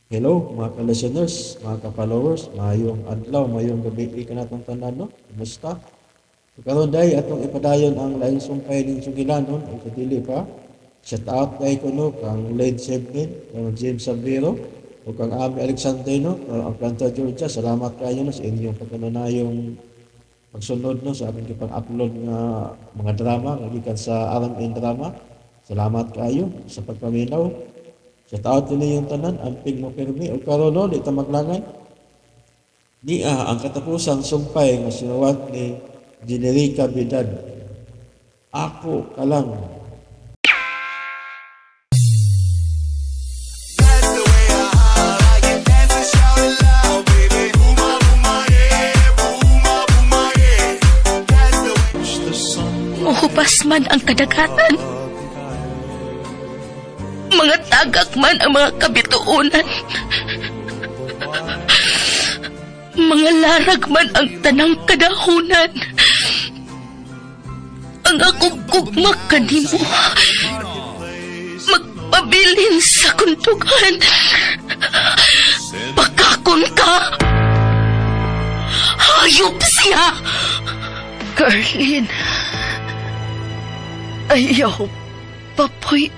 Hello, mga ka-listeners, mga ka-followers, mayong adlaw, mayong gabi, ka natong tanan, no? Kumusta? So, karon day atong ipadayon ang lain sumpay ning sugilanon o kadili pa. Shout out kay kuno kang Led Sevkin, kang James Salvero, o kang Ami Alexander, no? Ang Atlanta, Georgia. Salamat kayo no, sa inyong pagkananayong pagsunod no sa ating ipang-upload nga mga drama, gikan sa RMN Drama. Salamat kayo sa pagpaminaw. Sa taot nila yung tanan, amping mo pirmi o karon no, di ta maglangan. Niya ang katapusang sumpay nga sinuwat ni Generica Bidad. Ako ka lang. That's the way I like it. Dance and shout it loud, baby. Booma, booma, yeah. Booma, booma, yeah. That's the way. Muhupas man ang kadagatan. Mga tagak man ang mga kabituunan. Mga larag man ang tanang kadahunan. Ang akong kugmak kanimo. Magpabilin sa kuntugan. Pagkakon ka. Hayop siya. Carlin. Ayaw papoy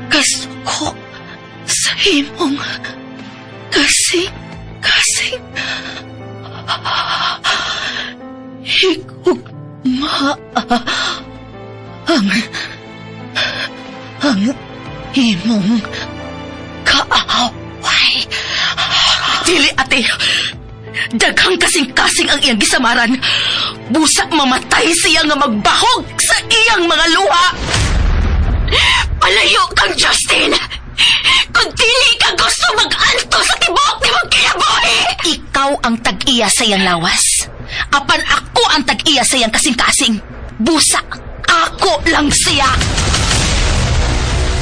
kasuko sa imong kasing higugma ang imong kaaway. Dili ate, daghang kasing-kasing ang iyang gisamaran. Busa mamatay siya nga magbahog sa iyang mga luha. Palayo kang Justin! Kung dili ka gusto mag-alto sa tibok ni mong kinabuhi! Ikaw ang tag-iya sa iyang lawas. Apan ako ang tag-iya sa iyang kasing-kasing. Busa, ako lang siya.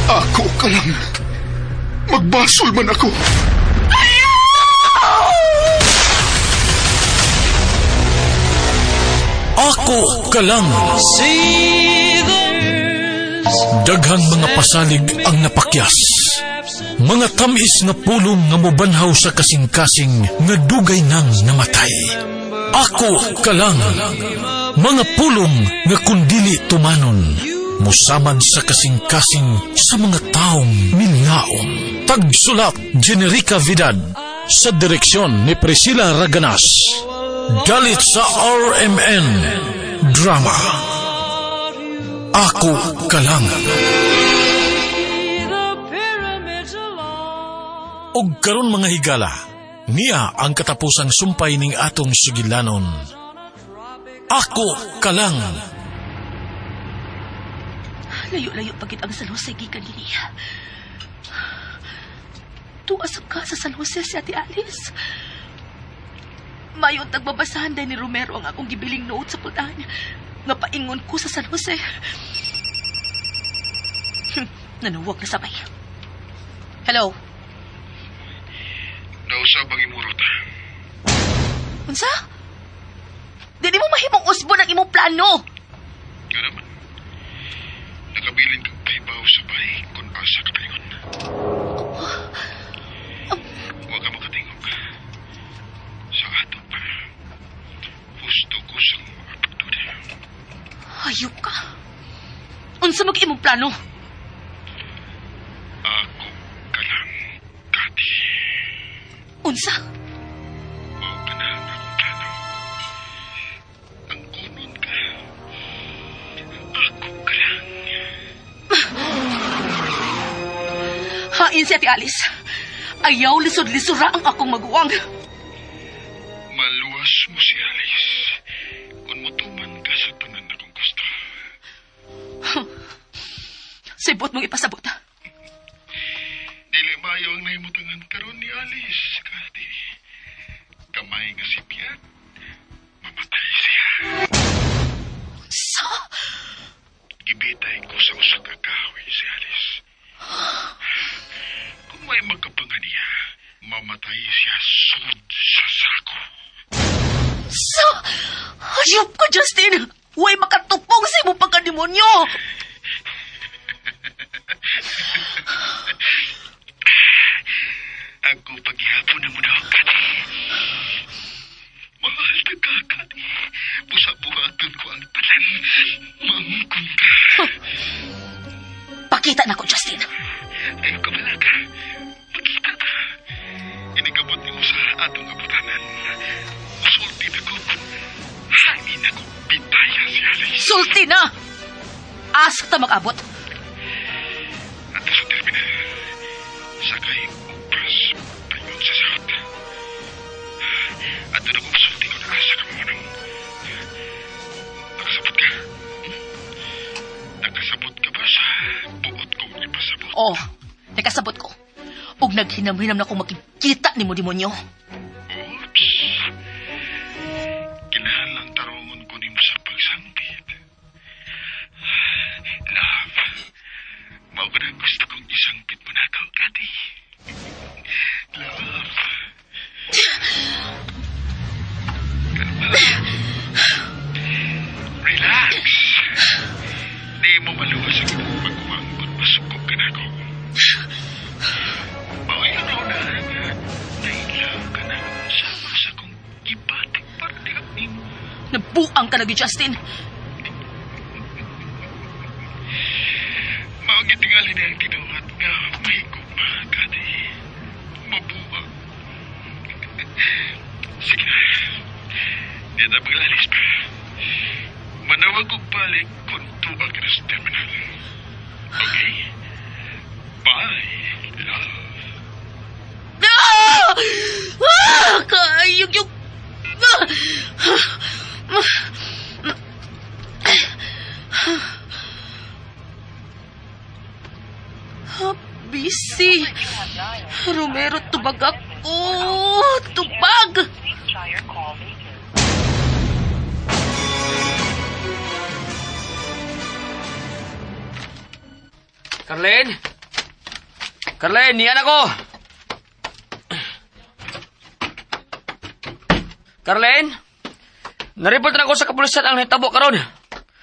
Ako ka lang. Magbasol man ako. Ako ka lang. Daghang mga pasalig ang napakyas. Mga tamis nga pulong nga mobanhaw sa kasing-kasing nga dugay nang namatay. Ako ka lang. Mga pulong nga kundili tumanon. Musaman sa kasing-kasing sa mga taong minlaom. Tagsulat Generica Vidad. Sa direksyon ni Priscilla Raganas. Dalit sa RMN Drama. Ako ka lang. Og karon mga higala, niya ang katapusang sumpay ning atong sugilanon. Ako ka lang. Layo-layo pagit ang San Jose gikan diniya. Tuasap ka sa San Jose si Ate Alice. Mayon tagbabasahan din ni Romero ang akong gibiling note sa pultahan nga paingon ko sa San Jose. Nanuwag na sabay. Hello? Nausab ang imurot. Unsa? Di mo mahimong usbon ang imong plano. Nga naman. Nakabilin kang kaibaw sa bahay kung asa ka palingon. Huwag ka makatingog. Sa ato pa. Gusto ko sa mga pagduda. Hayop ka. Unsa mag imong plano? Ako ka lang, Kati. Unsa? Mao ka na ang akong plano. Ang kunon ka. Ako ka lang. Hain si Ate Alice. Ayaw lisod-lisura ang akong maguwang. Maluwas mo si Alice. Kung mutuman ka sa tanan akong gusto. Sibot mong ipasabot. Dili mayo ang naimutangan karon ni Alice, Kati. Kamay nga si Piat. Mamatay siya. Sa? Gibitay ko sa usa ka kahoy si Alice. Kung may magkapangan niya, mamatay siya sud sa sako. Sa? Hayop ka, Justin! Huwag makatupong sa imong pagkademonyo! makita na ko, Justin. Ayaw ka malaga. Makita ta. Inigabot ni mo sa atong abutanan. Usulti na ko. Hangin na ko pitaya si Alice. Sulti na! Ask ta mag-abot. At sa terminal, sakay upras payon sa south. At doon ako usulti ko na asa ka mo nang nakasabot ka. Nakasabot ka ba sa buot kong ipasabot? Oh, nakasabot ko. Ug naghinam-hinam na akong makikita ni mo, demonyo. Oops. Kinahanglan tarungon ko nimo sa pagsambit. Love, mao ko na gusto kong isambit mo na ikaw, Kati. Love. Kalma. Relax. Di mo maluwas ang iyong pagkuwang kung masukog ka na ako. Maayaraw na nga. Nailaw ka na sama sa kong ibatik para di kami mo. Nabuang ka lagi, Justin. Magitingali na ang tinuhat nga mahigop pa, Kati. Mabuwag. Sige na. Di na paglalis pa. Manawag kong balik kung tuwag ka na sa terminal. Okay? Bye, love. Ah! Ah! Kayog-yog. Busy. Romero, tubag ako. Tubag. Carlene? Carlene, niyan ako! Carlene? Nareport na ako sa kapulisan ang hitabo karon.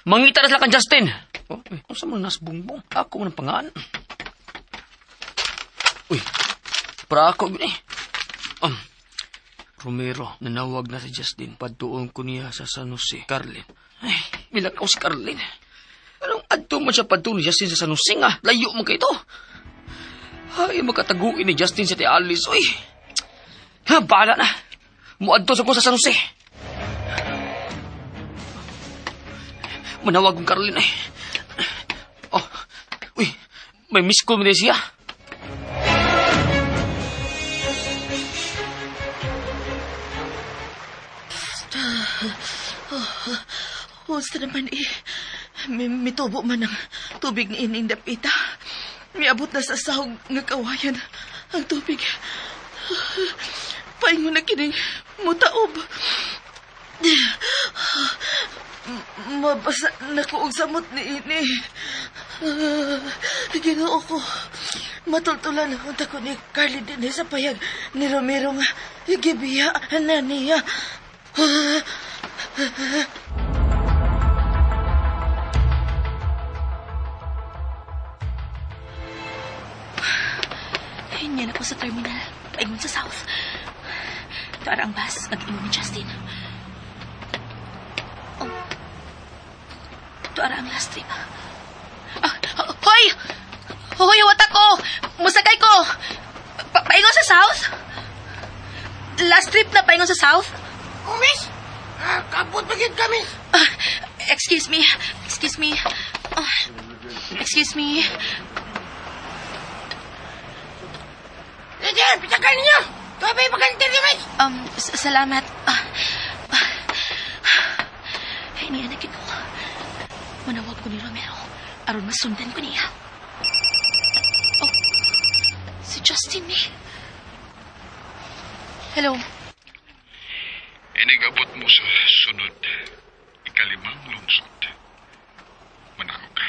Mangita na sila kang Justin. Oh, ang sa mga nasbumbong. Ako man ang pangaan. Uy, para ako yun eh. Romero, nanawag na si Justin. Paduon ko niya sa San Jose. Carlene. Ay, milakaw si Carlene. Anong adto man siya padto ni Justin sa San Jose nga? Layo mo kayo ito. Ay, makataguin ni Justin sa ti Alice. Uy, ha, bahala na. Muadto sa ko sa San Jose. Manawag kong Carlene eh. Oh, uy, may miss call mo din siya. Huwag naman eh. Mitubo man ang tubig ni Ining Dapita. Miabot na sa sahog nga kawayan ang tubig. Paingon na kining mutaob. Mabasa na ko og samot ni Ini. Ginoo ko. Matultulan akong tako ni Carly din sa payag ni Romero nga gibiya na niya. Hinyan ako sa terminal. Paingon sa south. Ito ang bus. Nag-ingon ni Justin. Oh. Ito ang last trip. Hoy! Hoy, wata ko! Musakay ko! Paingon sa south? Last trip na paingon sa south? Oh, miss! Kapot bagid kami! Excuse me. Excuse me. Excuse me. Diyan, pitakan ninyo! Kabay pagantir niyo, miss! Salamat. Ay, niya na ko. Manawag ko ni Romero. Aron masundan ko niya. Oh, si Justin eh. Hello. Inigabot mo sa sunod. Ikalimang lungsod. Manaw ka.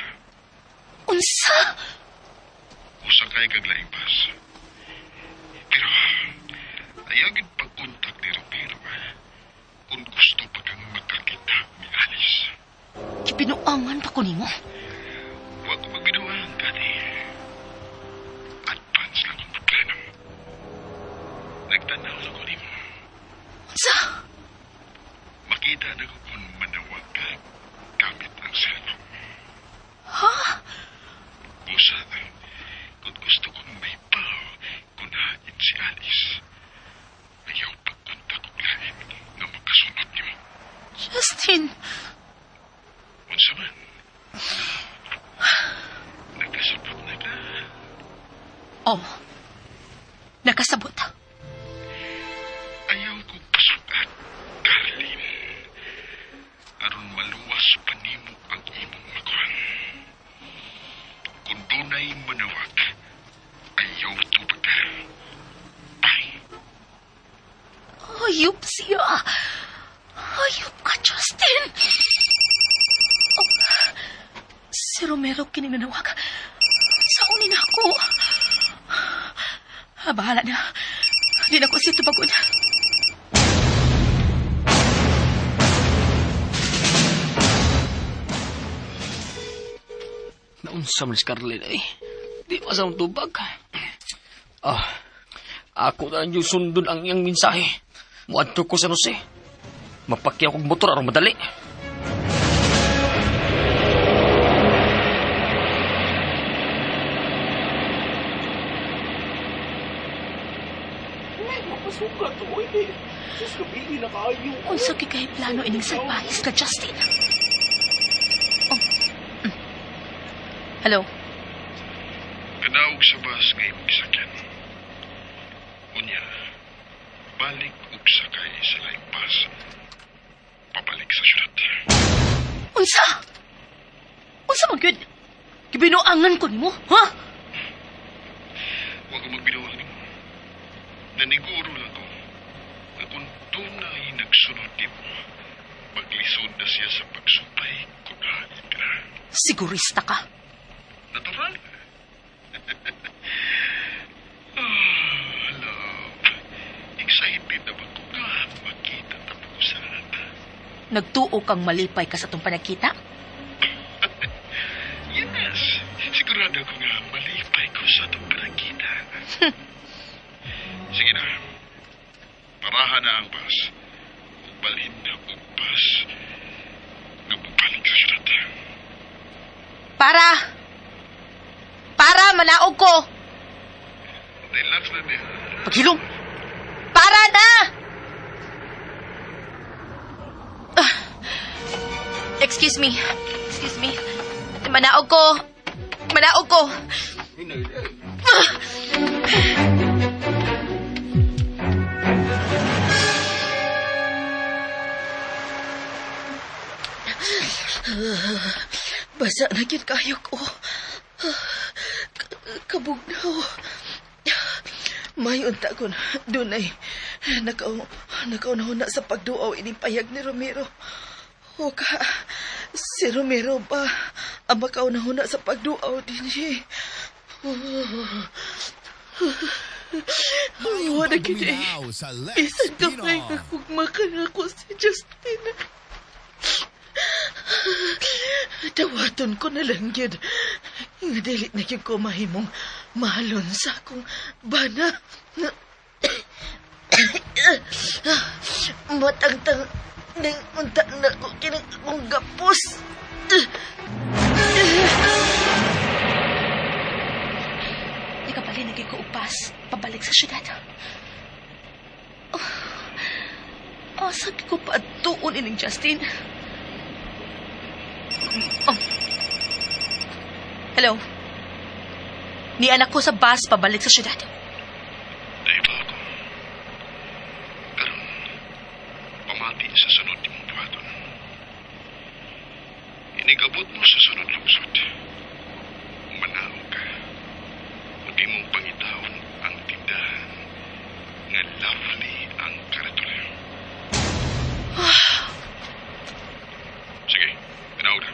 Unsa? Usakay kag laing bus. Pero, ayagin pagkontak ni Romero. Kung gusto pa kang magkakita ni Alice. Kipinuangan pa ko nimo. Huwag ko magbinuang, Kati. Advance lang ang plano. Nagtanaw lang ko ni mo. Unsa? Makita na ko kung manawag ka gamit ang cellphone. Ha? Usa, gusto kong may pao kung hain si Alice. Ayaw pagkunta kong lain nga makasunod niyo. Justin! Unsa man? Nagkasabot na ka. Oh, nakasabot. Ayaw ko pasukat, Carlin. Aron maluwas pa nimo ang imong makuhan. Kung dunay manawag, ayaw tubag ka. Bye. Hayop siya. Hayop ka, Justin. Oh, si Romero kininanawag. Saunin ako. Bahala na. Di na ko siya tupagod. Naunsa man si Carlin ay. Di masang tubag. Ako na lang yung sundon ang iyang mensahe. Muadto ko sa Jose. Mapakyaw kong motor aron madali. Unsa kay plano ining salbahis ka, Justin? Oh. Hello? Kanaog sa bus kay magsakyan. Unya, balik ug sakay sa laing bus. Pabalik sa syudad. Unsa? Unsa man gyud? Gibinuangan ko nimo, ha? Huwag ko magbinuwag nimo. Naniguro lang ko na kung tunay nagsunod nimo, maglisod na siya sa pagsupay kung hain ka na. Sigurista ka. Natural. Love. Excited na ba ko nga makita tapusan? Nagtuo kang malipay ka sa itong panagkita? Yes. Sigurado ko nga malipay ko sa itong pinagkita. Sige na. Parahan na ang bus. Balhin na ang bus. Nabubalik sa syudad. Para, manaog ko! Relax na niya. Paghilom! Para na! Excuse me. Manaog ko. Basa na gyud kayo ko. Kabugnaw. May unta ko dunay nakauna sa pagduaw ining payag ni Romero. O ka, si Romero ba ang makauna sa pagduaw din siya? Wala kini. Isang kamay na kugmakan ako si Justina. Dawaton ko na lang yun. Nga dili na yung kumahimong mahalon sa akong bana. Matangtang nang unta na ko kinang akong gapos. Di ka pala naging kuupas pabalik sa syudad. Sabi ko pa tuon ining Justin. Oh. Hello? Ni anak ko sa bus pabalik sa syudad. Dahil ba ako? Karon, pamati sa sunod ni mong buhaton. Inigabot mo sa sunod lungsod. Manaw ka. Huwag mong pangitahon ang tindahan nga lovely ang karatula. Sige, tinawag na.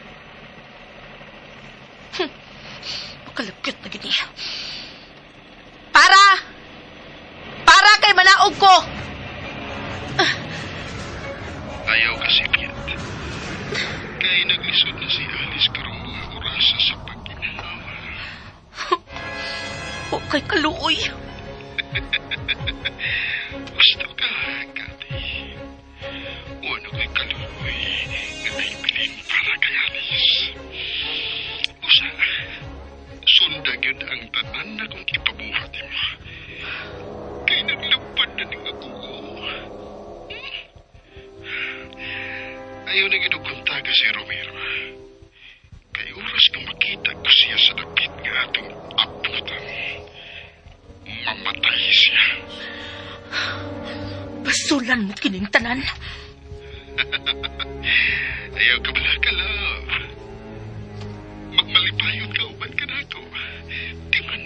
Makalagkit na gini. Para kay manaog ko! Ayaw kasi Piet. Kaya naglisod na si Alice karong mga orasa sa pag-ginawa. O kay kaluoy. Gusto ka, Kati. Ano ko'y kaluoy nga naibilin para kay Alice. Usa, sundag yun ang tanan na kong ipabuhat mo. Kay naglapad na ning ako. Ayaw na ginuguntaga si Romero. Kay oras kang makita ko siya sa dapit nga atong abutan. Mamatay siya. Basulan mo kining tanan. Ayaw ka bala ka, love. Magmalipayon ka uban ka na ako. Timan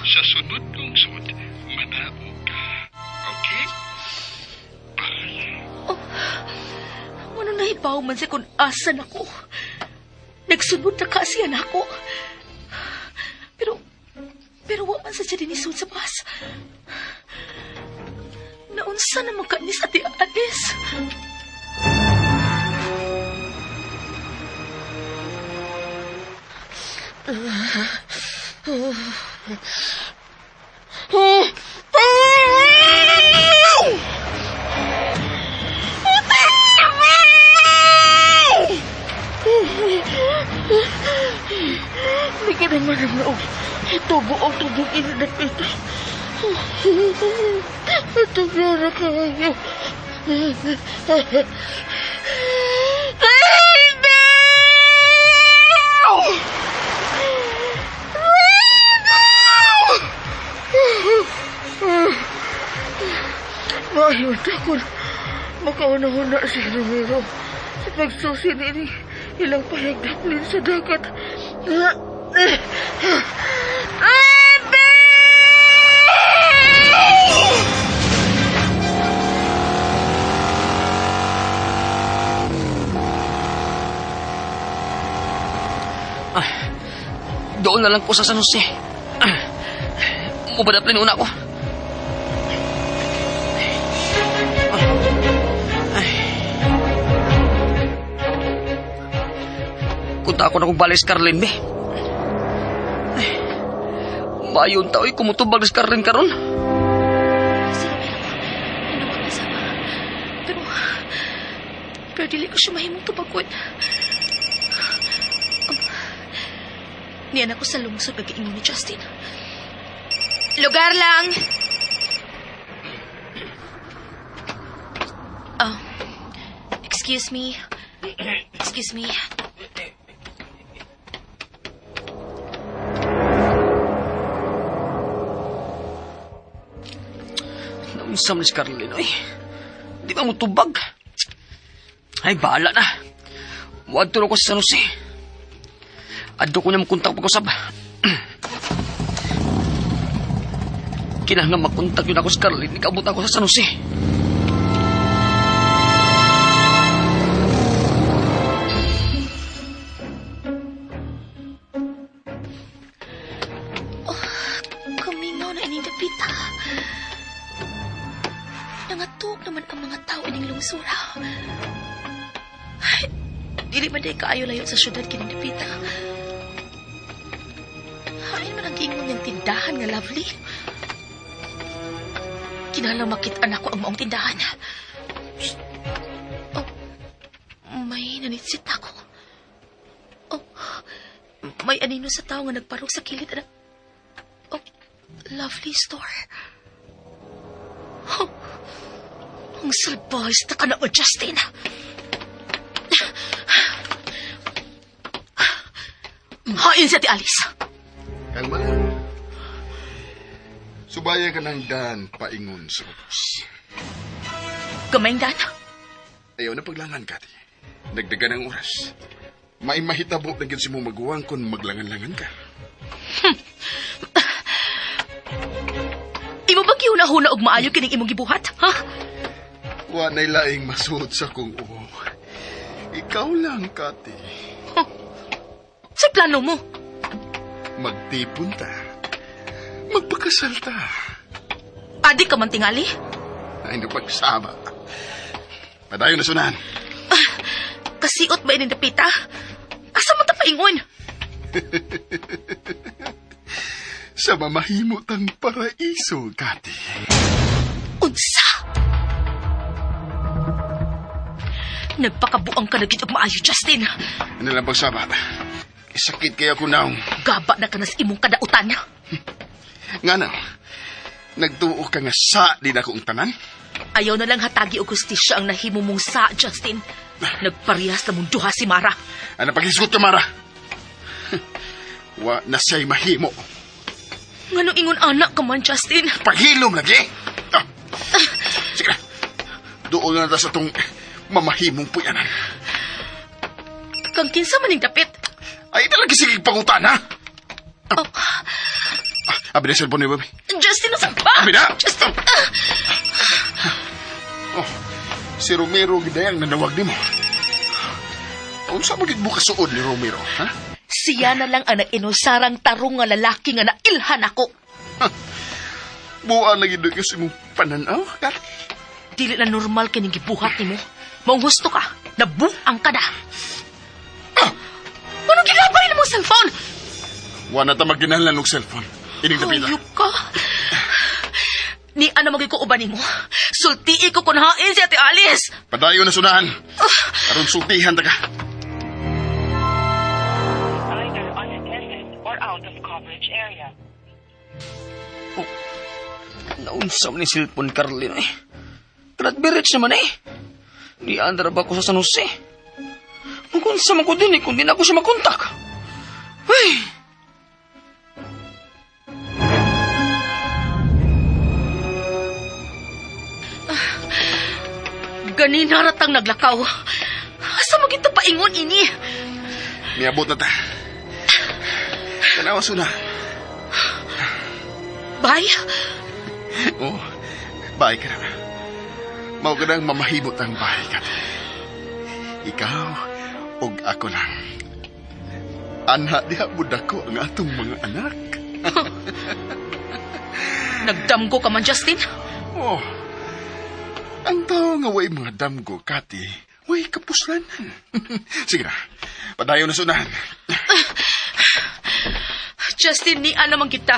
Sa sunod kong sud, manao ka. Okay? Bye. Ano na ibaw man siya kung asan ako. Nagsunod na kasiyan ako. Pero wa man sa siya dinisod sa bus. Naunsa naman ka ni sa Ate Alice. Hindi ka naman ang loob. Ito buong tubig inanap ito. Ito na kayo. Mahayot ako na makauna-una si Romero sa pagsusi ni ilang pahigdaplin sa dagat. Doon na lang ko sa San Jose. Mubadaplin una ko. Kunta ako na kong balik sa Carlin, be. Mayon tao'y kumutubag sa Carlin karon. Pero dili ko siya mahimong tubagod. Niyan ako sa lungsod nag-iingon ni Justin. Lugar lang! Oh, excuse me. Excuse me. Nausam ni si Carlin, ay. Di ba mo tubag? Ay, bahala na. Huwag turo ko sa San Jose. Adto ko niya makontak pag-usap. Kinahanglan makontak yun ako sa Carlin. Ikabot ako sa San Jose. Kamingaw na ining dapita. Nangatok naman ang mga tao ining lungsura. Ay, dili ba day kaayo layo sa syudad kining dapita? Hain man ang gingon niyang tindahan nga lovely. Kinahanglan makit-an ako ang maong tindahan. Oh, may nanitsit ako. Oh, may anino sa tao nga nagparog sa kilid. Oh, lovely store. Oh, ang salbahis na ka na, Justin. Hain si Ate Alice. Kalma lang. Subaya ka ng daan paingon sa ubos. Gamayng Dan. Ayaw na paglangan, Kati. Nagdagan ang oras. May mahitabo na si mo maguwang kung maglangan-langan ka. Imo ba kihuna-huna og maayo kining imong gibuhat, ha? Wa na'y laing masuot sa kong uho. Ikaw lang, Kati. Sa plano mo? Magtipon ta. Magpakasal ta. Adi ka man tingali? Ay, napagsama. Padayon na sunan. Kasiot ba ining dapita? Asa mo ta paingon? Sa mamahimot ang paraiso, Kati. Unsa? Nagpakabuang ka na gid og maayo, Justin. Ano lang pagsama? Sakit kaya ko naong. Gaba na ka na sa imong kadautan niya. Nga na, nagtuo ka nga sa din akong tanan. Ayaw na lang hatagi o gustisya ang nahimo mong sa, Justin. Nagparehas na mong duha si Mara. Ano pag-isgot ka, Mara? Wa na siya'y mahimo. Ngano ingon anak ka man, Justin? Paghilom lagi. Ah. Sige, doon na sa itong mamahimong puyanan. Kang kinsa maning dapit. Ay, talaga sige pangutan, ha? Oh, Abi na cellphone ni Babi. Justin, nasa ba? Abi na! Justin, Oh, si Romero gidayang nanawag ni mo. Unsa magid mo kasuod ni Romero, ha? siya na lang ang nag-inusarang tarong nga lalaki nga nailhan ako. Buwan lagi doon kasi mong pananaw, Kar. Dili na normal kining gibuhat nimo. Maong gusto ka, nabuang ka na. Anong ginabay na mong cellphone? Wala ta magkinahanglan og cellphone. Ining napila. Hayop ka. Ni ano magay ko uban nimo? Sultii ko kunhain si Ate Alice. Padayon na sunahan. Aron sultihan ta ka. Either unattended or out of coverage area. Naunsa man ni cellphone, Carlin, eh. Bridge naman, eh. Di andar ba ko sa San Jose? Magunsa man ko din, eh, kung di na ako siya makontak. Ay! Ganina ratang naglakaw. Asa mo gito paingon ini? Miabot na ta. Tanawa suna. Bay? Oh, bahay ka na. Mao ka nang mamahimot ang bahay ka. Ikaw, ug ako lang. Anha diha budak ko ang atong mga anak. Nagdamgo ka man, Justin? Oh, ang tao nga way mga damgo, Kati, way kapuslanan. Sige na, padayon na sunahan. Justin, ni naman kita.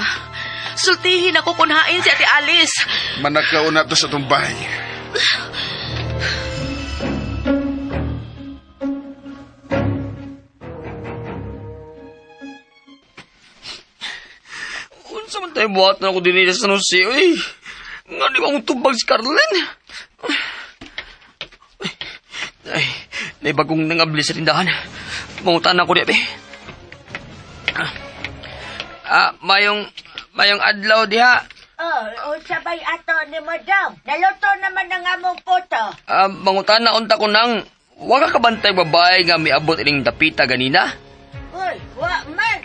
Sultihin ako kunhain si Ate Alice. Manakaw na to sa itong bahay. Unsa man tayo buhat na ako din sa San Jose, uy. Nga di akong tubag si Carlin. Ay, naibagong nangabli sa tindahan. Mangutan ako diya, be. Mayong adlaw diha. Oh, sabay ato ni Madam. Naluto naman ang among puto. Mangutan na unta ko nang wala ka bantay babae nga miabot ining dapita ganina? Uy, wa man.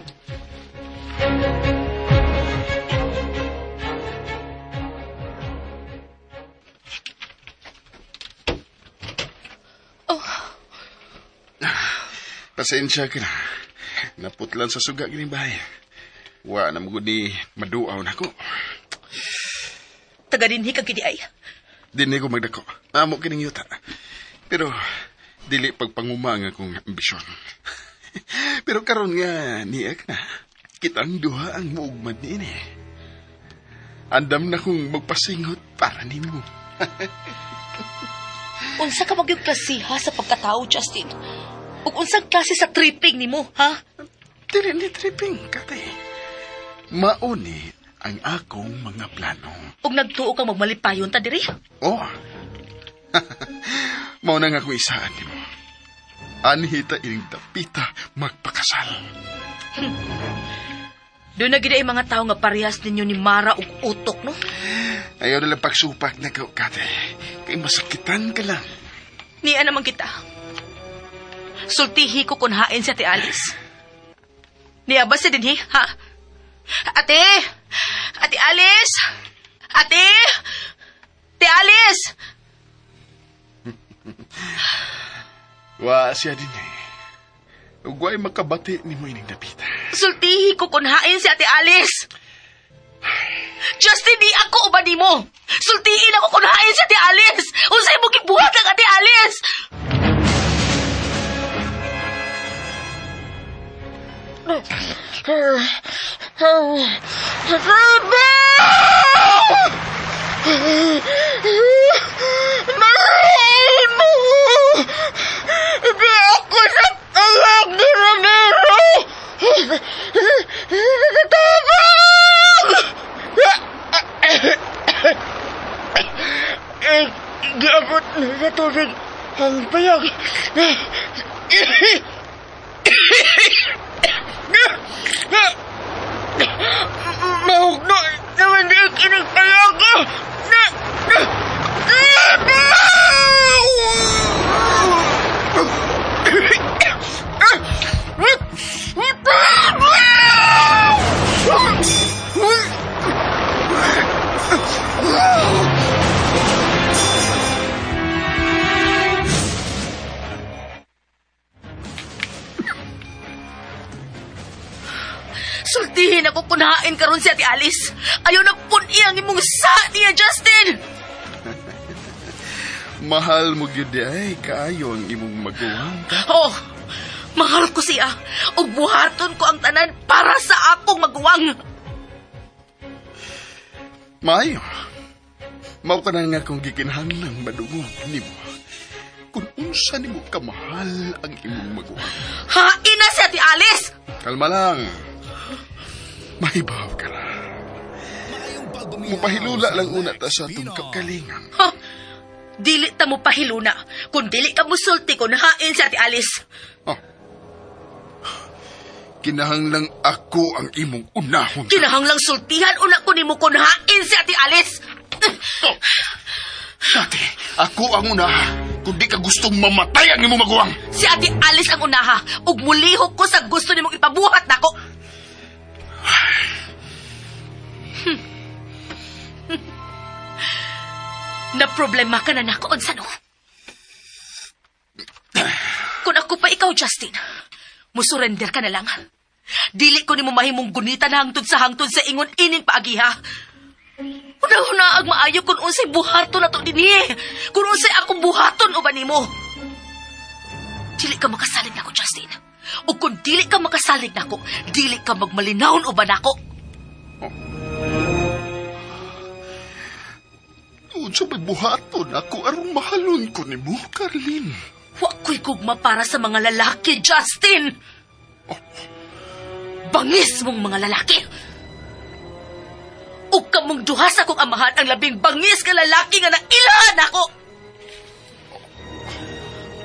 Pasensya ka na. Naputlan sa suga gining bahay. Wa na mo ni maduaw na ko. Taga dinhi kag kidi ay. Dini ko magdako. Amo kining yuta. Pero dili pagpangumang akong ambisyon. Pero karon nga niyak na. Kitang duha ang muugman niini. Andam na kong magpasingot para nimo. Unsa ka magyud klasiha sa pagkatao, Justin? Ug unsang klase sa tripping nimo, ha? Dili ni tripping, Kati. Mauni ang akong mga plano. Ug nagtuo kang magmalipayon ta diri? Oh. Mao na nga akong isaan nimo. Anhita ining dapita magpakasal. Doon na gid ay mga tao nga parehas ninyo ni Mara ug utok, no? Ayaw nalang pagsupak na ka, Kati. Kay masakitan ka lang. Niya naman kita. Sultihi ko kunhain si Ate Alice. Niya ba si dinhi, ha? Ate! Ate Alice! Ate! Ate Alice! Wa siya din eh. Ugway makabati ni mo ining dapita. Sultihi ko kunhain si Ate Alice! Justin, di ako uban nimo. Sultihin ako kunhain si Ate Alice. Unsay mo gibuhat ang Ate Alice? Mahal mo! Di ako sa tawag ni Ramiro! Giabot na sa tubig ang payag. Mahugno naman di kinagpayag ko. Sultihin ako kunain karon si Ate Alice. Ayaw na pun iyang imong sa niya, Justin. Mahal mo gyud ay kaayo ang imong maguwang. Oh, mahal ko siya. Ug buhaton ko ang tanan para sa akong maguwang. Maayo. Mao ka na nga kung gikinahanglang madungog nimo. Kung unsa nimo kamahal ang imong maguwang. Hain na si Ate Alice. Kalma lang. Mahibaw ka na. Mupahilula lang una ta sa atong kagalingan. Ha? Dili ta mo pahiluna. Kung dili ka mo sulti ko, nahain si Ate Alice. Kinahanglang ako ang imong unahon. Kinahanglang sultihan una ko nimo ko nahain si Ate Alice. Dati, ako ang una. Kung di ka gustong mamatay ang imong maguwang. Si Ate Alice ang unaha. Ug mulihok ko sa gusto nimong ipabuhat nako. Na problema ka na nako, unsano? Kung ako pa ikaw, Justin, musurrender ka na lang. Dili ko ni mo mahimong gunitan hangtod sa ingon ining paagiha. Una-una ag maayo kung unsay buhaton na to dinhi. Kung unsay akong buhaton uban nimo. Dili ka makasalig nako, Justin. O kung dili ka makasalig nako, dili ka magmalinawon uban nako. Unsa may buhaton ako aron mahalon ko nimo, Carlin. Wa ko'y gugma para sa mga lalaki, Justin! Bangis mong mga lalaki! O kamong duha sa kong amahan ang labing bangis ka lalaki nga nailahan ako!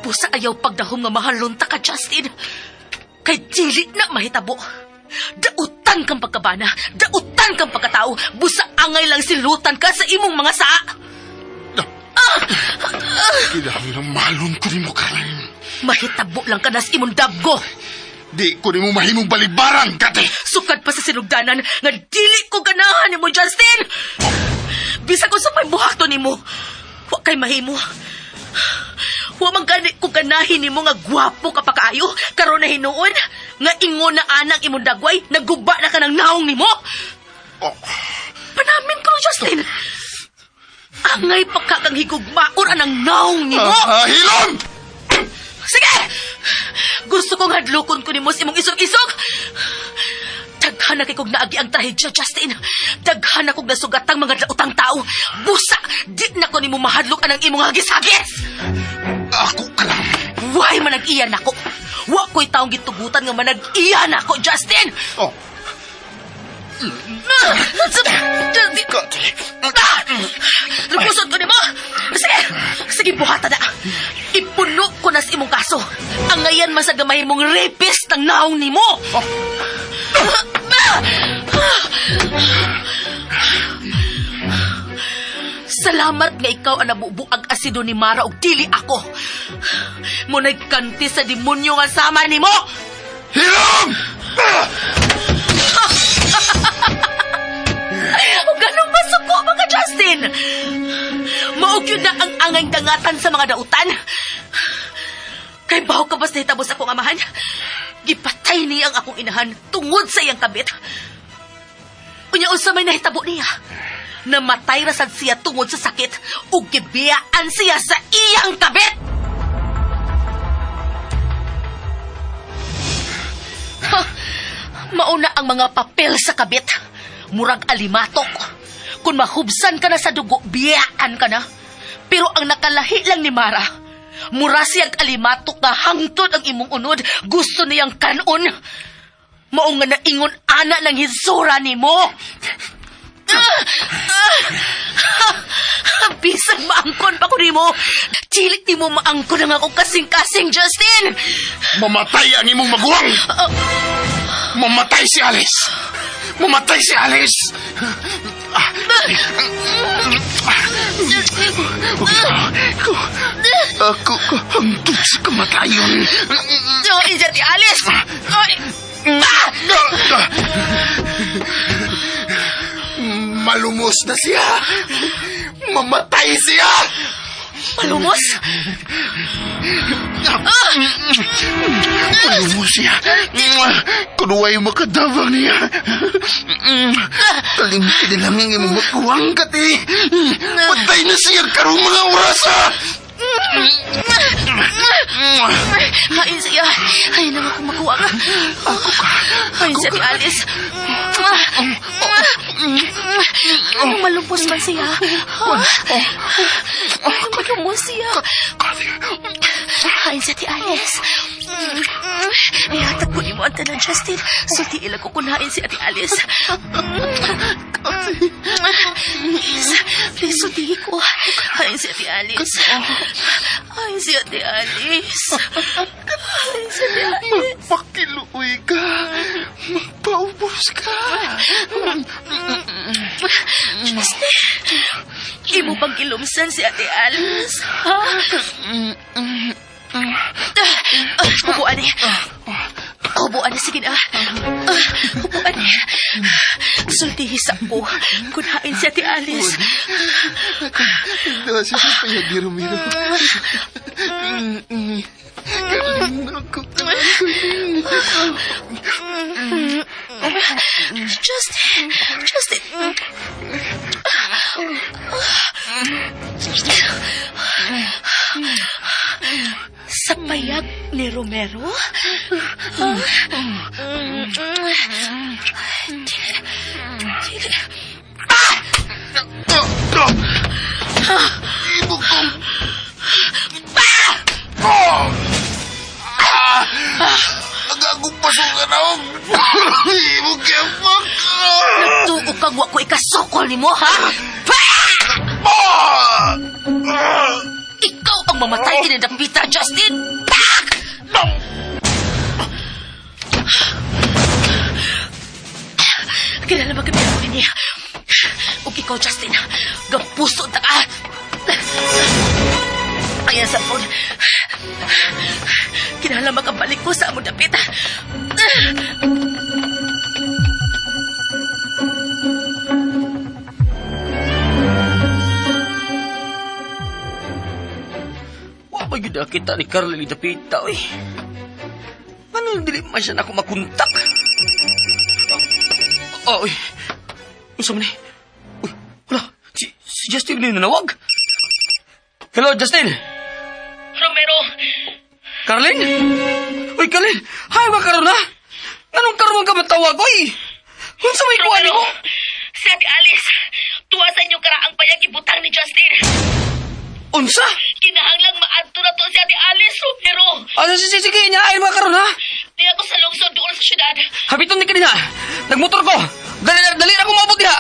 Pusa ayaw pagdahom nga mahalon ta ka, Justin. Kay dili na mahitabo. Dautan kang pagkabana, dautan kang pagkatao, busa angay lang silutan ka sa imong mga saa. Kinahanglang mahalon ko nimo, Carlin. Mahitabo lang ka na sa imong dabgo. Di ko nimo mahimong balibaran, kate. Sukad pa sa sinugdanan nga dili ko ganahan nimo, Justin. Bisa ko sa may buhaton nimo. Wa kay mahimo. Wa man gani ko ganahin nimo nga gwapo ka pa kaayo karon na hinuon nga ingon na anang imong dagway naguba na ka ng naong nimo. Panamin ko, Justin. Angay pa ka kang higugmaon anang naong nimo. Hilom! Sige! Gusto kong hadlukon ko nimo sa imong isog-isog. Daghan na kay kog naagi ang trahedya, Justin. Daghan na kog nasugatang mga daotang tao. Busa, di na ko nimo mahadlok anang imong hagis-hagis. Ako ka lang. Why manag-iyan ako? Wa ko'y taong gitugutan nga manag-iyan ako, Justin! Lupusot ko nimo! Sige! Sige, buhata na! Ipuno ko na sa imong kaso. Ang ngayon man sa gamay mong rapist ng naong nimo! Salamat nga ikaw ang nabubuag asido ni Mara og dili ako. Muna'y kanti sa demonyo nga sama nimo. Hilom! O ganong masuko mga Justin. Maog yun na ang angay dangatan sa mga dautan. Kay baho ka bas nahitabo sa akong amahan. Gipatay niya ang akong inahan tungod sa iyang kabit. Unya unsa may nahitabo niya. Namatay rasad siya tungod sa sakit ug gibiyaan siya sa iyang kabit. Mauna ang mga papel sa kabit. Murag alimatok. Kung mahubsan ka na sa dugo, biyaan ka na. Pero ang nakalahi lang ni Mara, mura siyang alimatok na hangtod ang imong unod. Gusto niyang kanon. Mao nga naingon ana ng hisura nimo. Bisag maangkon pa ko nimo. Chilik nimo maangkon ang ako kasing-kasing, Justin. Mamatay ang imong maguwang! Mamatay si Alice! Mamatay si Alice! Ako hangtod sa kamatayon. Insa ti Alice. Malumos na siya! Mamatay siya! Malumos? Malumos siya! Kunuway makadabang niya! Kalimti lang ang imong makuwang kati! Patay na siya karong mga orasa! Hain siya. Hain naman kung makuha ka. Hain siya ti Alice. Malupos man siya. Malumos siya. Hain siya ti Alice. Ihatag ko ni mo ang tanan, Justin. Sulti ilang ko kunain siya ti Alice. Please, sulti ko. Hain siya ti Alice. Hain siya ti Alice. Hain siya ti Alice. Magpakiluoy ka. Magpaubos ka. Justin, imo pang ilumsan si Ate Alice, ha? Upuan eh. Upuan eh, sige na. Upuan eh. Sultihis ako. Kunain si Ate Alice. Hindi siya sa payagi, Romero. Justin. Sa payag ni Romero? Agagong pasukan ako. Ibog kepak. Nagtuo kag wa ko ikasokol ni mo, ha? Ikaw ang mamatay kinadapita, Justin! Kilala ba kami ako niya? Ug ikaw, Justin, gapuso ta ka! Ayan sa phone. Kinala makabalik ko sa among dapita. Wa gyud kita ni Carl ni dapita oy. Ano dili man siya nako makontak? Oy. Unsa man ni? Uy, wala. Si Justin ni nanawag. Hello, Justin. Romero! Carlin? Uy, Carlin. Hay ba karon na? Anong karon ka matawag oy? Unsa may kuha nimo? Si Ate Alice, tuwa sa inyo karaang payag ibutang ni Justin. Unsa? Kinahanglang maadto na to si Ate Alice, Romero. Sige, nyaay mga karon ha. Di ako sa lungsod doon sa syudad. Habiton ni kanina. Nagmotor ko. Dali na ko maabot diha.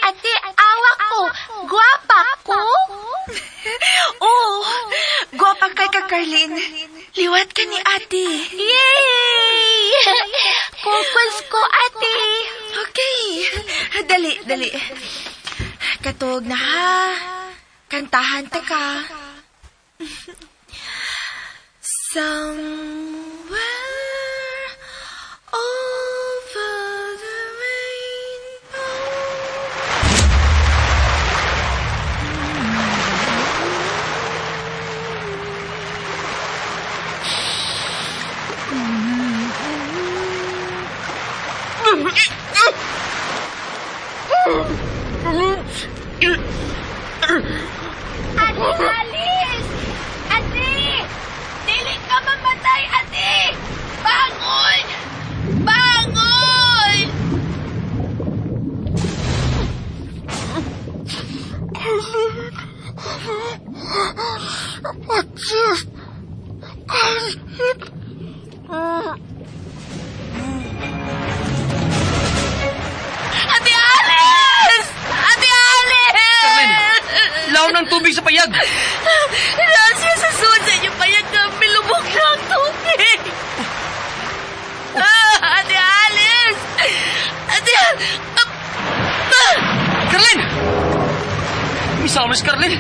Ate, awak ko. Guwapa ko. Oh, gwapa kay ka, Carlin. Liwat ka ni ate. Yay! Purpose ko, ate. Okay. Dali. Katog na ha. Kantahan ta ka. Somewhere over the rainbow. Atsis! Kahit... Ate Alice! Ate Alice! Carlin! Law ng tubig sa payag! Nasya sa suod sa inyong payag na milubog na ang tubig! Ate Alice! Ate... Carlin! Misawas, Carlin!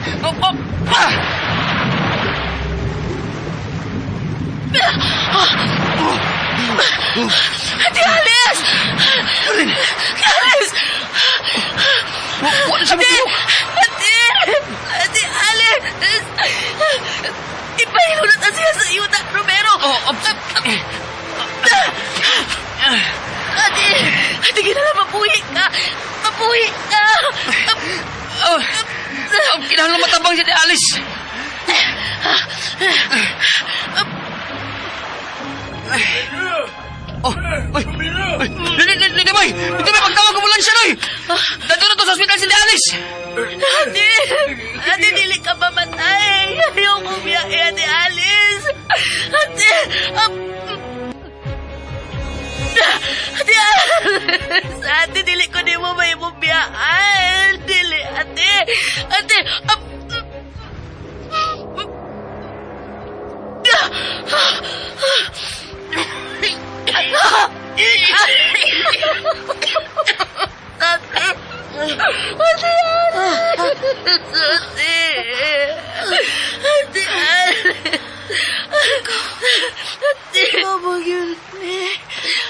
Ate Alice! Carlin! Alice! Wala siya matulog! Ate Alice! Ipahilunod na siya sa iyo na, Romero! Ate, ginala, mapuhi ka! Mapuhi ka! Kinahanglan matabang siya ni Alice! Hindi may! Pagtawag ko mo lang siya, Noy! Dato na to sa hospital si Alice! Ate, dili ka mamatay! Ayaw kong biyahe, Ate Alice! Ate, Ate, dili ko di mo may bubiyaan! Dili, ate! Ate,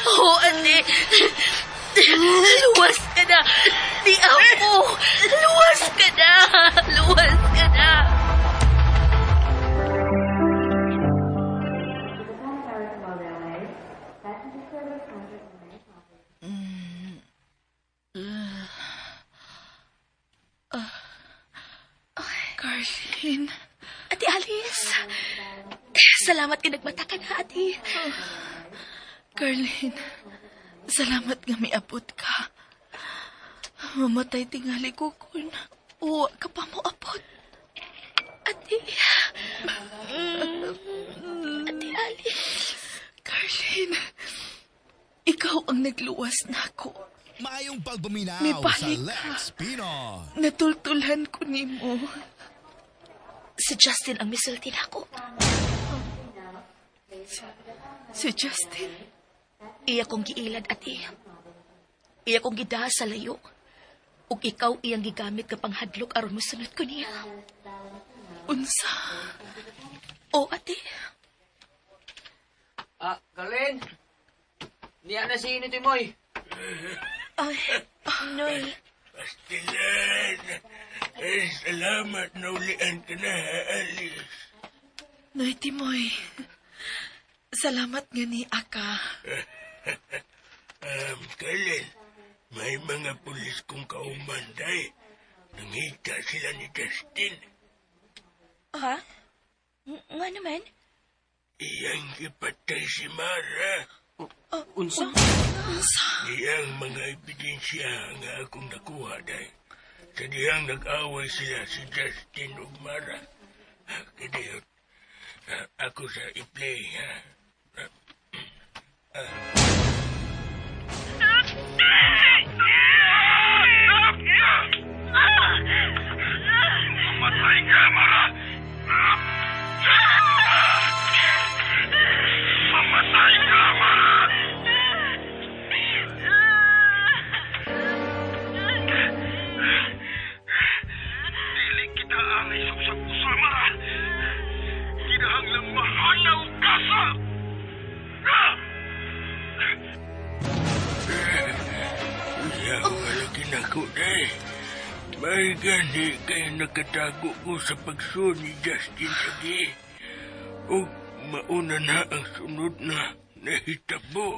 Oo, ate. Luwas ka na. Di ako. Luwas ka na. Luwas ka na. Carlin. Ate Alice. Salamat ka nagmata ka na, ate. Carlin, salamat nga may abot ka. Mamatay tingali ko kun. Uwa ka pa mo abot. Ate. Ate Alice. Carlin, ikaw ang nagluwas na ako. Mayong pagbuminaw May sa balik Lex ka. Pinoy. Natultulan ko ni mo. Si Justin ang misulti na ako. Si Justin. Iya kong giilad, ate. Iya kong gidaha sa layo. Ug ikaw iyang gigamit ka panghadlok aron mosunod ko niya. Unsa? O, ate. Carlin! Niya na si Timoy. Ay, Noy. Pastilan! Ay, salamat na ulian ka na, Alice. Noy Timoy. Salamat nga ni Aka. Carlin, may mga pulis kong kaumanday. Nangita sila ni Justin. Ha? Nga naman? Iyang ipatay si Mara. Unsa? Iyang mga ebidensya nga akong nakuha dahil sa diyang nag-away sila si Justin ug Mara. Kadiyot, ako sa i-play, ha? Mamatay ka, Mara! Mamatay ka, Mara! Dili kita ang isok sa puso, Mara! Kinahanglang mahanaw ka sa... Iyaw alagin ako, day. May gani kayo nakatago ko sa pagsun ni Justin lagi. O mauna na ang sunod na nahitabo.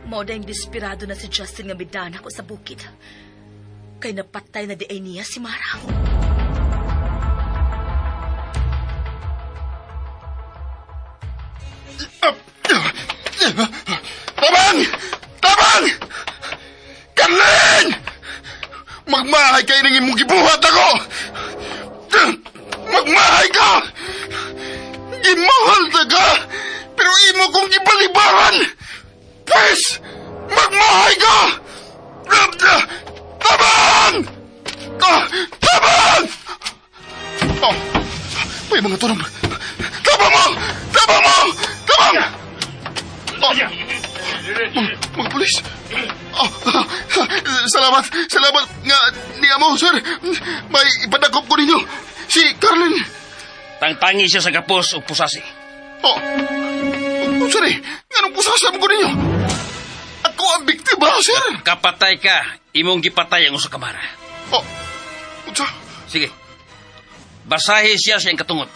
Modeng desperado na si Justin nga midana ko sa bukid. Kay napatay na di ay niya si Mara. Tabang! Tabang! Carlin! Magmahay kayo ng imong gibuhat ako! Magmahay ka! Imahal na ka! Pero imo kong ibalibaran! Pwes! Magmahay ka! Tabang! Tabang! Oh, may mga turong. Tabang mo! Tabang mo! Tabang! Oh, mga pulis. Oh, salamat nga niya mo, sir. May ipadakop ko ninyo. Si Carlin. Tangtangi siya sa kapos o pusasi. Oh, sir eh. Anong pusasam ko ninyo? Ako ang biktima, sir. Kapatay ka, imong gipatay ang usa ka mara. Oh, unsa? Sige. Basahi siya siyang katungot.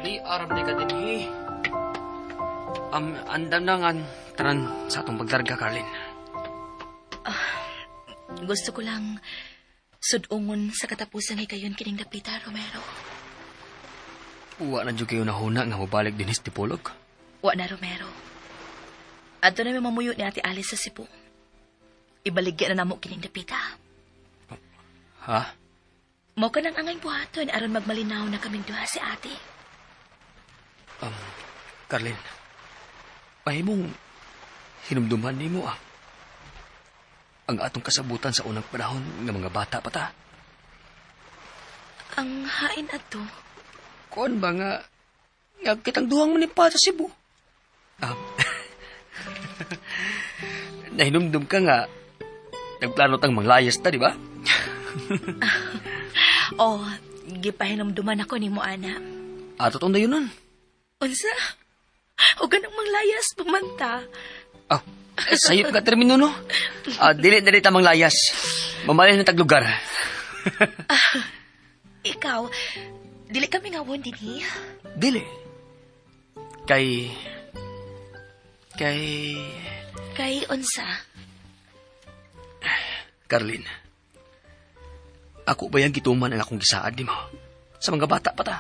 Di aram ni ka din eh. Andam na nga tanan sa atong pagdarga, Carlin. Gusto ko lang sudungon sa katapusan ni kayon kining dapita, Romero. Uwa na dyan kayo nahuna nga mabalik din is Tipolog. Wa na, Romero. Adto na may mamuyo ni Ate Alice sa Cebu. Ibaligya na namo kining dapita. Ha? Mao ka nang angay buhaton aron magmalinaw na kaming duha si ate. Carlin, pahimong hinumduman ni mo ang atong kasabutan sa unang panahon ng mga bata pa ta. Ang hain adto. Kon ba nga kitang duhang manipa sa Cebu? Nahinumdum ka nga nagplano tang manglayas ta, di ba? Oh, gipahinumduman ako nimo ana. Ato tong dayon nun. Unsa? O ganang manglayas pamanta. Sayop ka termino, no? Dili ta manglayas. Mamalin ng taglugar. Ikaw, dili kami ngawon dinhi. Dili. Kay unsa? Carlin, ako ba yung gituman ang akong gisaad ni mo? Sa mga bata pa ta?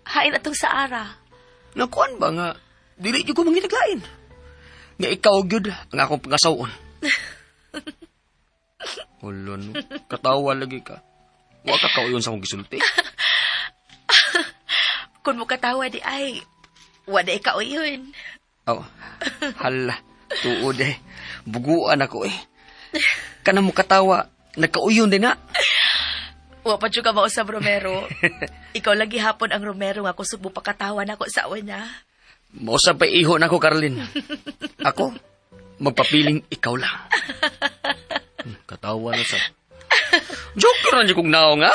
Hain atong sa ara. Nakuan ba nga, dili ko mangilaglain. Nga ikaw, gyud ang akong pangasawon. Hulon, katawa lagi ka. Wa ka kauyon sa akong gisulti. Kung mo katawa di ay, wala ikaw yun. Oh, hala, tuod eh. Buguan ako eh. Kanang mo katawa, nagkauyon din na. Wa pa ka mausap, Romero. Ikaw lagi hapon ang Romero nga kung subo pakatawa na ako sa awa niya. Mausap pa iho na ako, Carlin. Ako, magpapiling ikaw lang. Katawa na sa... Joke rin kong naong, ha?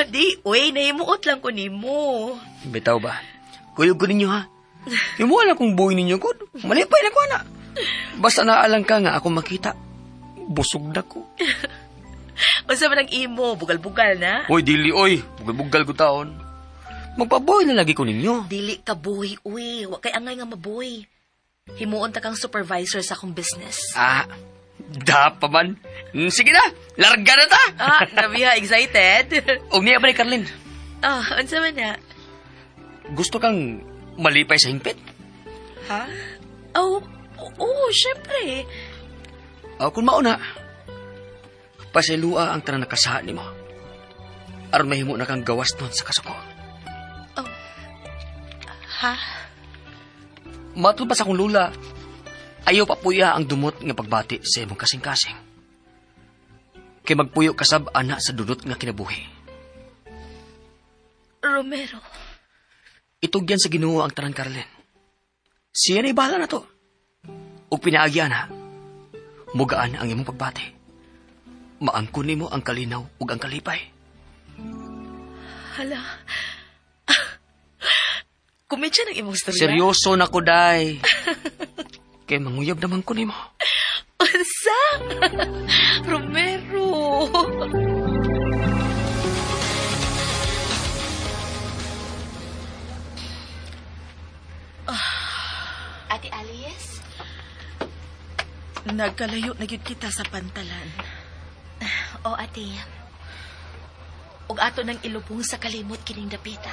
Di, uy, naimuot lang ko nimo. Bitaw ba? Kuyog ko ninyo, ha? Yung wala kong buhay ninyo, ko. Malipay na ko, na. Basta naalang ka nga ako makita. Busog na ko. Unsa man ang imo, bugal-bugal na? Hoy, dili, oy. Bugal-bugal ko taon. Magpaboy na lagi ko ninyo. Dili ka buhi, uy. Wa kay angay nga mabuhi. Himuon ta kang supervisor sa akong business. Da pa man. Sige na, larga na ta. Nabiha, excited? O niya ba ni Carlin? Unsa man na? Gusto kang malipay sa hingpit? Ha? Oo, syempre. Kung mauna, pasilua ang tanang nakasahan ni mo. Aron mahimo na kang gawas nun sa kasuko. Ha? Matud pa sa akong lula, ayaw pa puya ang dumot nga pagbati sa imong kasing-kasing. Kay magpuyo kasab ana sa dudot nga kinabuhi. Romero. Itugyan sa Ginoo ang tanan, Carlin. Siya na ibahala na to. Ug pinaagyan na, mugaan ang imong pagbati. Maangkon nimo ang kalinaw ug ang kalipay. Hala. Kumedya ng imong storya. Seryoso na ko, day. Kay manguyab naman ko nimo. Unsa? Romero. Ate Alice? Nagkalayo na gyud kita sa pantalan. O ate, ug ato nang ilubong sa kalimot kining dapita.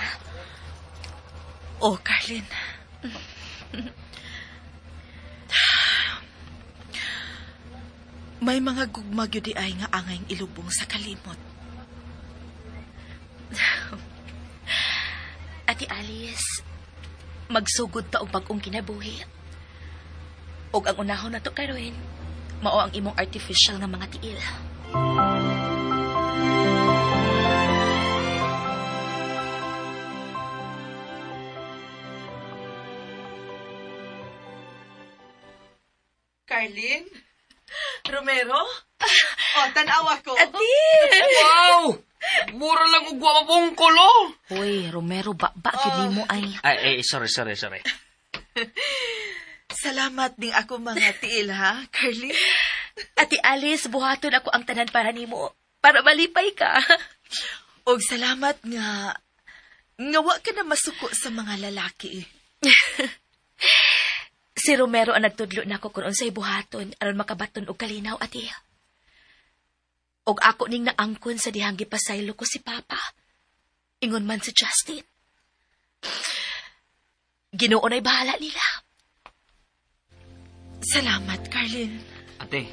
Oh, Carlin. May mga gugma gyud di ay nga angayng ilubong sa kalimot. Ate Alice, magsugod ta og bag-ong kinabuhi. Og ang unahon nato karon, mao ang imong artificial nga mga tiil. Carlin? Romero? Oh, tanawa ko. Ate! Wow! Mura lang ugwa mabungkol, oh! Hoy, Romero, ba gyud mo ay. Ay, sorry. Salamat ding ako mga tiil, ha, Carlin? Ate Alice, buhaton ako ang tanan para nimo. Para malipay ka. Og salamat nga wa ka na masuko sa mga lalaki. Si Romero ang nagtudlo nako kung unsay buhaton aron makabaton og kalinaw, ate. Og ako ning naangkon sa dihang gipasaylo ko si Papa. Ingon man si Justin. Ginoo na'y bahala nila. Salamat, Carlin. Ate,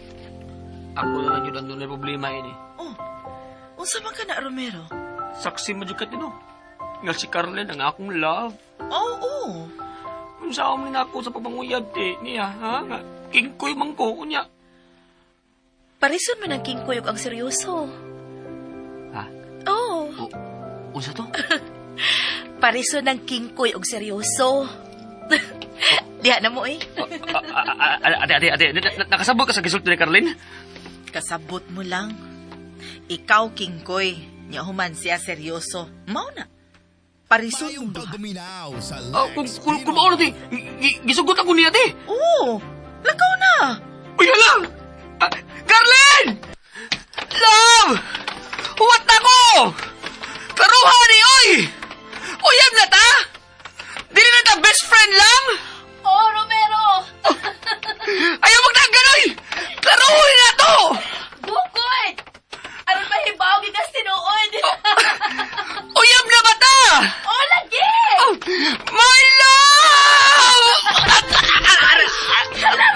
ako na lang yun ang doon problema ini. Oh, unsa man ka na, Romero? Saksi mo ka din, oh. Nga si Carlin ang akong love. Oo. Unsa mo na ako sa pagpanguyab, niya, ha? Nga, kingkoy man ko, kunya. Parison man ang kingkoy og ang seryoso. Ha? Oo. Unsa to? Parison ng kingkoy og seryoso. Diha na mo eh. Ate, nakasabot ka sa gisulti ni Carlin? Kasabot mo lang. Ikaw, Kingkoy. Nya human siya seryoso. Mao na. Parison mong duha. Kung mauna, ate, gisugot ako niya, ate. Oo. Lakaw na. Uy, hala! Carlin! Love! Huwat na ko! Karuha ni, oy! Uyab na ta? Dili na ta best friend lang? Oh, Romero! Ayaw magtaganoy! Karuhin na to! Bukod! Aron mahibaw gigas tinuod. Uyab na ba ta? Oh, lagi! My love!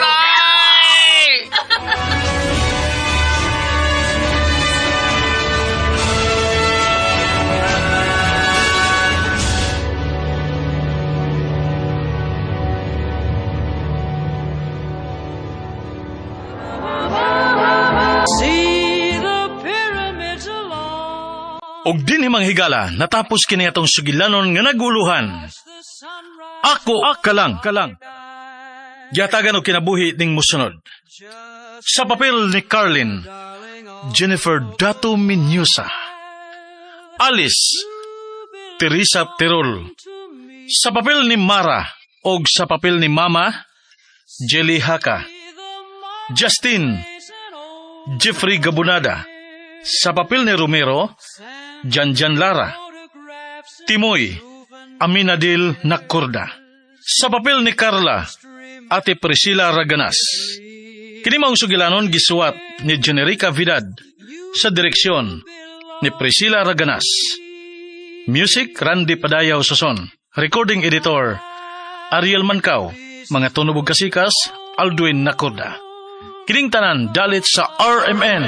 Ay! Og dinhi manghigala natapos kini atong sugilanon nga naguluhan. Ako kalang. Giyatagan og kinabuhi ning musunod. Sa papel ni Carlin, Jennifer Dato Minyusa. Alice, Teresa Tirol. Sa papel ni Mara og sa papel ni Mama, Jelly Haka. Justin, Jeffrey Gabunada. Sa papel ni Romero, Janjan Lara. Timoy, Aminadil Nakurda. Sa papel ni Carla, Ate Priscilla Raganas. Kini maong sugilanon gisuwat ni Generica Vidad sa direksyon ni Priscilla Raganas. Music, Randy Padayaw Soson. Recording editor, Ariel Mancao. Mga tunubog kasikas, Aldwin Nakurda. Kining tanan dalit sa RMN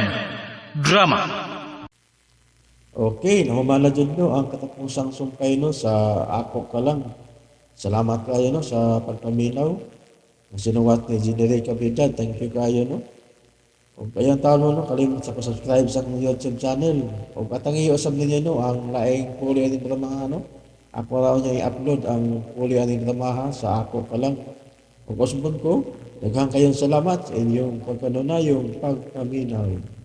Drama. Okay, nahumala dyan no ang katapusang sumpay no sa ako ka lang. Salamat kayo no sa pagpaminaw. Ang sinuwat ni Generica Vidad, thank you kayo no. O kayang tao no, kalimut sa subscribe sa akong YouTube channel. O atang iusap ninyo no, ang laing puli aning drama no. Ako raw niya i-upload ang puli aning drama sa ako ka lang. O kusbon ko, daghang kayong salamat sa inyong pagkanunayong pagpaminaw.